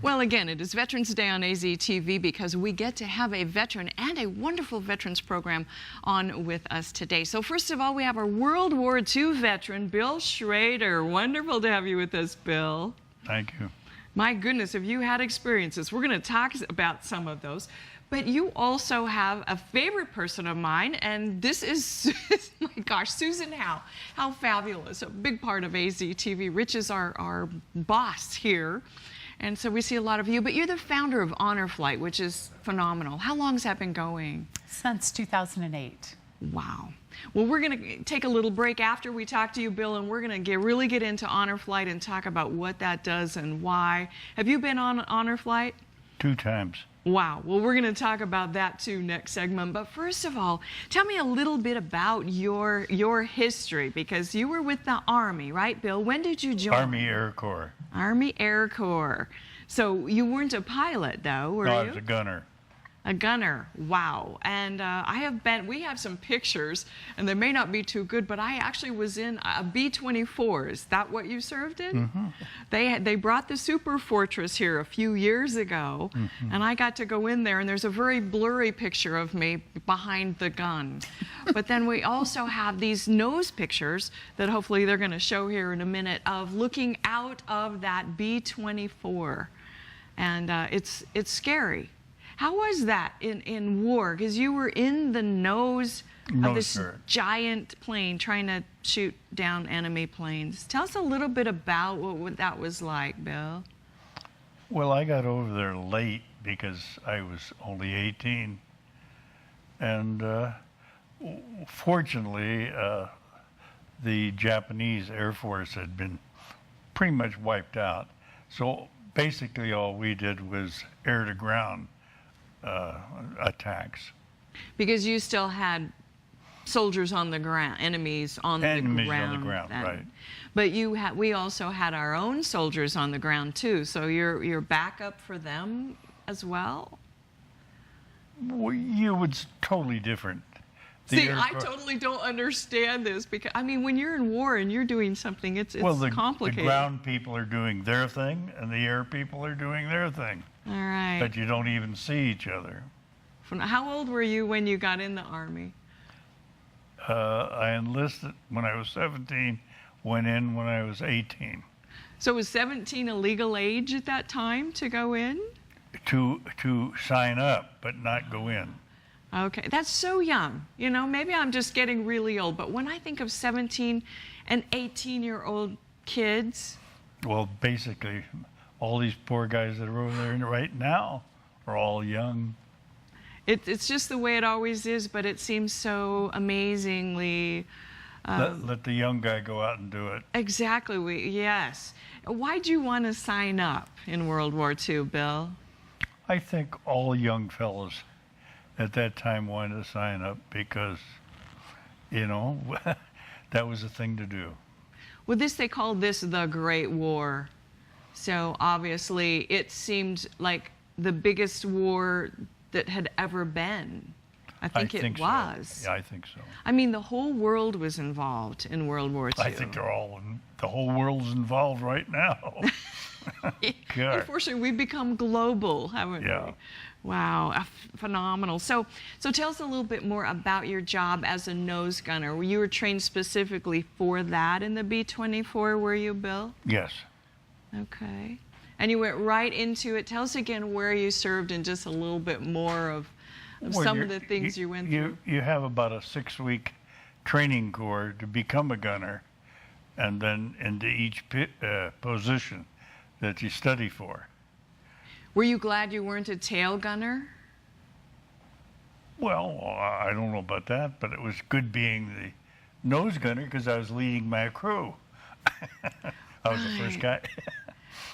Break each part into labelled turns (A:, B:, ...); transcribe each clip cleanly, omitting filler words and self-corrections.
A: Well, again, it is Veterans Day on AZTV because we get to have a veteran and a wonderful veterans program on with us today. So first of all, we have our World War II veteran, Bill Schrader. Wonderful to have you with us, Bill.
B: Thank you.
A: My goodness, have you had experiences? We're going to talk about some of those. But you also have a favorite person of mine, and this is, my gosh, Susan Howe. How fabulous. A big part of AZTV. Rich is our boss here. And so we see a lot of you, but you're the founder of Honor Flight, which is phenomenal. How long has that been going?
C: Since 2008.
A: Wow. Well, we're going to take a little break after we talk to you, Bill, and we're going to really get into Honor Flight and talk about what that does and why. Have you been on Honor Flight?
B: 2 times.
A: Wow. Well, we're going to talk about that too next segment. But first of all, tell me a little bit about your history, because you were with the Army, right, Bill? When did you join?
B: Army Air Corps.
A: Army Air Corps. So you weren't a pilot, though, were you?
B: No, I was a gunner.
A: A gunner. Wow. And we have some pictures, and they may not be too good, but I actually was in a B-24. Is that what you served in? Mm-hmm. They brought the Super Fortress here a few years ago, and I got to go in there, and there's a very blurry picture of me behind the gun. But then we also have these nose pictures that hopefully they're going to show here in a minute of looking out of that B-24. And it's scary. How was that in war? Because you were in the nose of this giant plane trying to shoot down enemy planes. Tell us a little bit about what that was like, Bill.
B: Well, I got over there late because I was only 18. And fortunately, the Japanese Air Force had been pretty much wiped out. So basically all we did was air-to-ground attacks.
A: Because you still had soldiers on the ground, enemies on the ground.
B: Enemies on the ground, right.
A: But we also had our own soldiers on the ground too, so you're backup for them as well?
B: Well, you was totally different.
A: See, I totally don't understand this, because, I mean, when you're in war and you're doing something, it's complicated.
B: The ground people are doing their thing, and the air people are doing their thing.
A: All right.
B: But you don't even see each other.
A: How old were you when you got in the Army?
B: I enlisted when I was 17, went in when I was 18.
A: So was 17 a legal age at that time to go in?
B: To sign up, but not go in.
A: Okay, that's so young. You know, maybe I'm just getting really old, but when I think of 17 and 18-year-old kids.
B: Well, basically, all these poor guys that are over there right now are all young.
A: It's just the way it always is, but it seems so amazingly...
B: let the young guy go out and do it.
A: Exactly, yes. Why'd you want to sign up in World War II, Bill?
B: I think all young fellows at that time wanted to sign up because, you know, that was the thing to do.
A: Well, they called this the Great War. So obviously it seemed like the biggest war that had ever been. I think it was.
B: So. Yeah, I think so.
A: I mean, the whole world was involved in World War II.
B: I think the whole world's involved right now.
A: Unfortunately, we've become global, haven't we? Wow, phenomenal. So tell us a little bit more about your job as a nose gunner. You were trained specifically for that in the B-24, were you, Bill?
B: Yes.
A: Okay. And you went right into it. Tell us again where you served and just a little bit more of some of the things you went through.
B: You have about a 6-week training course to become a gunner, and then into each position that you study for.
A: Were you glad you weren't a tail gunner?
B: Well, I don't know about that, but it was good being the nose gunner because I was leading my crew. I was the first guy.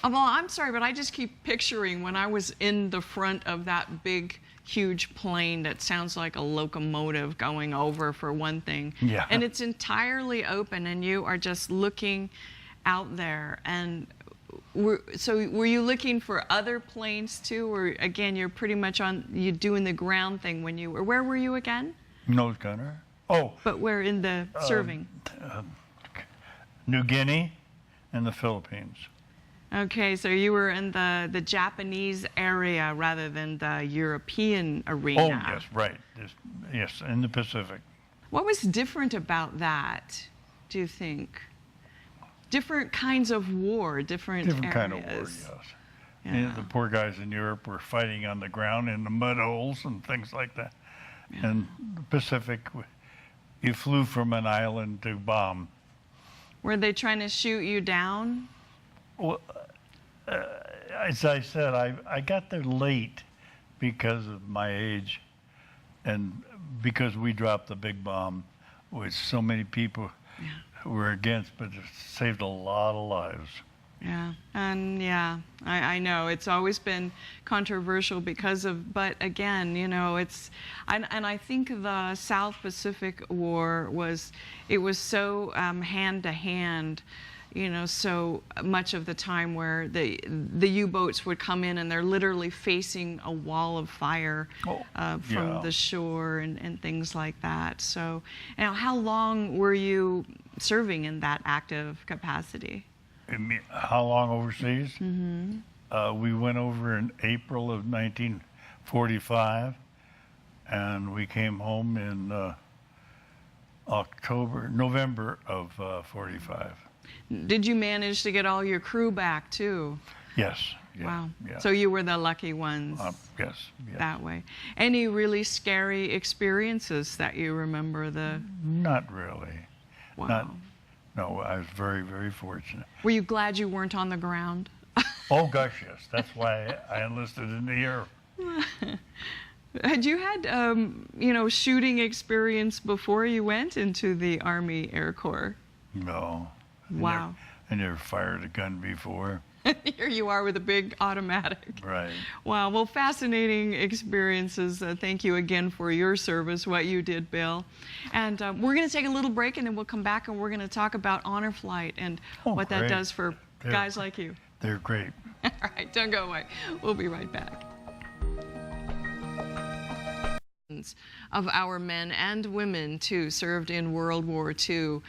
A: Well, I'm sorry, but I just keep picturing when I was in the front of that big, huge plane that sounds like a locomotive going over, for one thing.
B: Yeah.
A: And it's entirely open, and you are just looking out there. And so were you looking for other planes too, or again, you're pretty much you doing the ground thing when you were? Where were you again?
B: Nose gunner. Oh.
A: But where in the serving?
B: New Guinea and the Philippines.
A: Okay, so you were in the Japanese area rather than the European arena.
B: Oh, yes, right. Yes, in the Pacific.
A: What was different about that, do you think? Different kinds of war, different
B: Different
A: areas.
B: kind of war, yes.
A: Yeah.
B: And the poor guys in Europe were fighting on the ground in the mud holes and things like that.
A: Yeah.
B: And the Pacific, you flew from an island to bomb.
A: Were they trying to shoot you down?
B: Well, as I said, I got there late because of my age and because we dropped the big bomb with so many people who were against, but it saved a lot of lives.
A: Yeah, and yeah, I know it's always been controversial because of, but again, you know, and I think the South Pacific War was so hand to hand, you know, so much of the time where the U-boats would come in and they're literally facing a wall of fire from the shore and things like that. So, now, how long were you serving in that active capacity?
B: How long overseas?
A: Mm-hmm.
B: We went over in April of 1945, and we came home in November of 45.
A: Did you manage to get all your crew back too?
B: Yes. Yeah,
A: Wow.
B: Yeah.
A: So you were the lucky ones
B: Yes.
A: that way. Any really scary experiences that you remember?
B: Not really.
A: Wow.
B: No, I was very, very fortunate.
A: Were you glad you weren't on the ground?
B: Oh, gosh, yes. That's why I enlisted in the Air.
A: Had you had, you know, shooting experience before you went into the Army Air Corps?
B: No.
A: Wow.
B: I never fired a gun before.
A: Here you are with a big automatic.
B: Right.
A: Wow. Well, fascinating experiences. Thank you again for your service, what you did, Bill. And we're going to take a little break, and then we'll come back and we're going to talk about Honor Flight and what that
B: great.
A: does for guys like you.
B: They're great.
A: All right. Don't go away. We'll be right back. Of our men and women, too, served in World War II.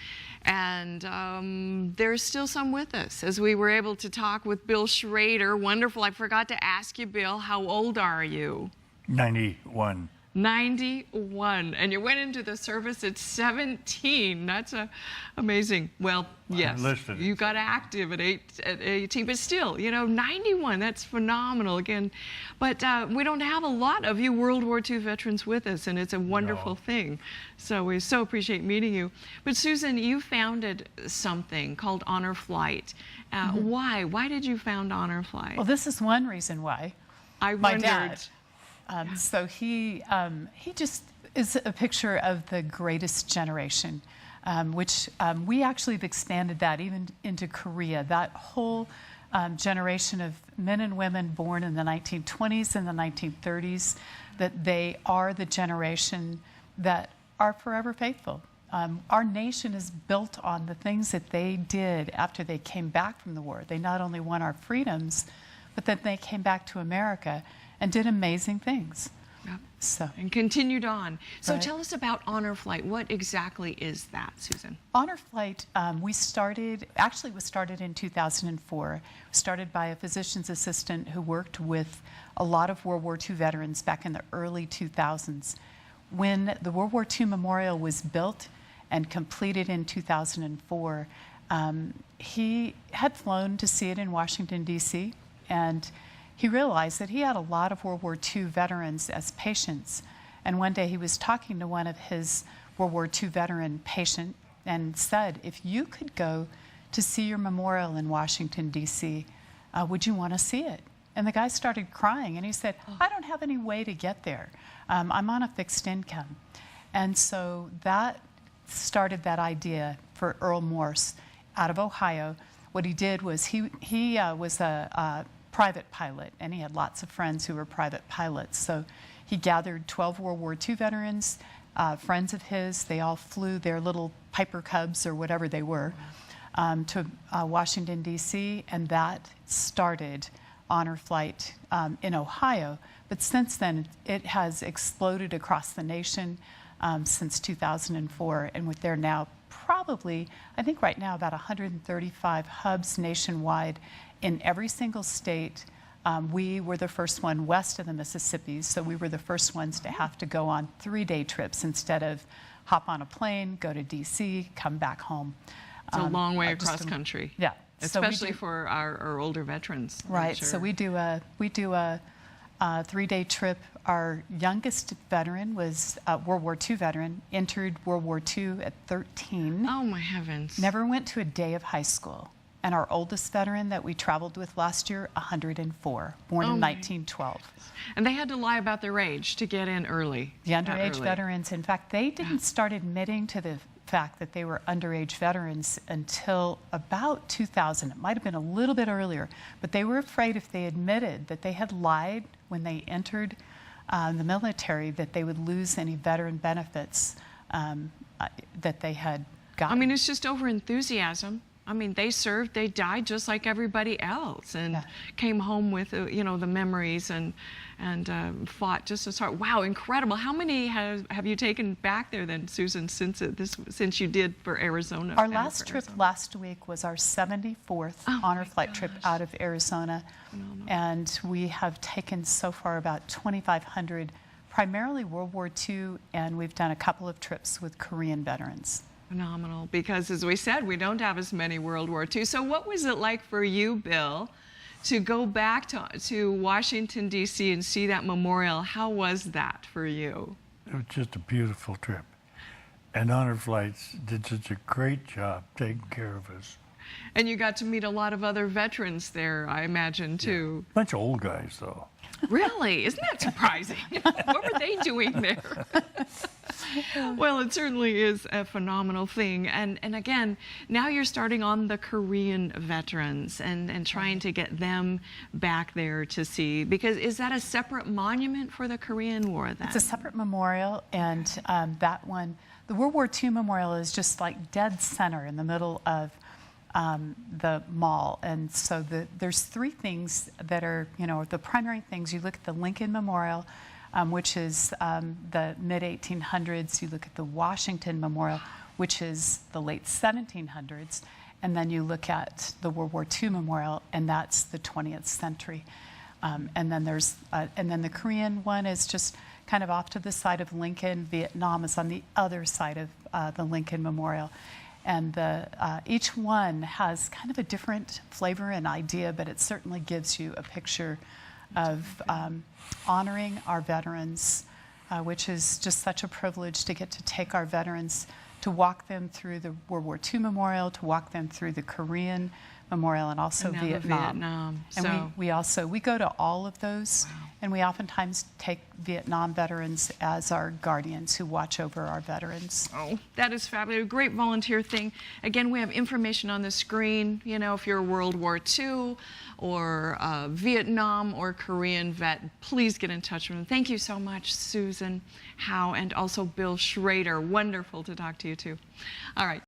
A: And there's still some with us, as we were able to talk with Bill Schrader. Wonderful. I forgot to ask you, Bill, how old are you?
B: 91.
A: 91. And you went into the service at 17. That's amazing. Well, yes,
B: enlisted
A: you
B: at
A: got active at 18, but still, you know, 91, that's phenomenal again. But we don't have a lot of you World War II veterans with us, and it's a wonderful thing. So we so appreciate meeting you. But Susan, you founded something called Honor Flight. Why? Why did you found Honor Flight?
C: Well, this is one reason why.
A: I
C: My
A: wondered.
C: dad. So he just is a picture of the greatest generation, which we actually have expanded that even into Korea. That whole generation of men and women born in the 1920s and the 1930s, that they are the generation that are forever faithful. Our nation is built on the things that they did after they came back from the war. They not only won our freedoms, but then they came back to America and did amazing things.
A: Yep.
C: So,
A: And continued on. So
C: Right.
A: tell us about Honor Flight. What exactly is that, Susan?
C: Honor Flight, was started in 2004. Started by a physician's assistant who worked with a lot of World War II veterans back in the early 2000s. When the World War II Memorial was built and completed in 2004, he had flown to see it in Washington, D.C., and he realized that he had a lot of World War II veterans as patients. And one day he was talking to one of his World War II veteran patient and said, if you could go to see your memorial in Washington, D.C., would you want to see it? And the guy started crying, and he said, I don't have any way to get there. I'm on a fixed income. And so that started that idea for Earl Morse out of Ohio. What he did was he was a private pilot, and he had lots of friends who were private pilots. So he gathered 12 World War II veterans, friends of his. They all flew their little Piper Cubs or whatever they were to Washington, D.C., and that started Honor Flight in Ohio. But since then, it has exploded across the nation since 2004, and with there now probably, I think right now, about 135 hubs nationwide, in every single state. We were the first one west of the Mississippi, so we were the first ones to have to go on 3-day trips instead of hop on a plane, go to D.C., come back home.
A: It's a long way across country.
C: Yeah.
A: Especially for our older veterans.
C: Right.
A: Sure.
C: So we do a 3-day trip. Our youngest veteran was a World War II veteran, entered World War II at 13.
A: Oh, my heavens.
C: Never went to a day of high school. And our oldest veteran that we traveled with last year, 104, born in 1912.
A: And they had to lie about their age to get in early.
C: The underage veterans, in fact, they didn't start admitting to the fact that they were underage veterans until about 2000. It might have been a little bit earlier, but they were afraid if they admitted that they had lied when they entered the military that they would lose any veteran benefits that they had gotten.
A: I mean, it's just over enthusiasm. I mean, they served, they died just like everybody else, and came home with, you know, the memories and fought just as hard. Wow, incredible! How many have you taken back there then, Susan, since you did for Arizona?
C: Our last trip last week was our 74th honor flight trip out of Arizona, and we have taken so far about 2,500, primarily World War II, and we've done a couple of trips with Korean veterans.
A: Phenomenal, because as we said, we don't have as many World War II. So what was it like for you, Bill, to go back to Washington, D.C. and see that memorial? How was that for you?
B: It was just a beautiful trip. And Honor Flights did such a great job taking care of us.
A: And you got to meet a lot of other veterans there, I imagine, too.
B: Yeah. Bunch of old guys, though.
A: Really? Isn't that surprising? What were they doing there? Well, it certainly is a phenomenal thing. And again, now you're starting on the Korean veterans and trying to get them back there to see. Because is that a separate monument for the Korean War then?
C: It's a separate memorial, and that one, the World War II memorial is just like dead center in the middle of the mall. And so there's 3 things that are, you know, the primary things. You look at the Lincoln Memorial, which is the mid-1800s. You look at the Washington Memorial, which is the late 1700s. And then you look at the World War II Memorial, and that's the 20th century. And then the Korean one is just kind of off to the side of Lincoln. Vietnam is on the other side of the Lincoln Memorial. And each one has kind of a different flavor and idea, but it certainly gives you a picture of honoring our veterans, which is just such a privilege to get to take our veterans, to walk them through the World War II Memorial, to walk them through the Korean Memorial, and also Vietnam. And we go to all of those. Wow. And we oftentimes take Vietnam veterans as our guardians who watch over our veterans.
A: Oh, that is fabulous. A great volunteer thing. Again, we have information on the screen. You know, if you're a World War II or Vietnam or Korean vet, please get in touch with them. Thank you so much, Susan, Howe, and also Bill Schrader. Wonderful to talk to you too. All right.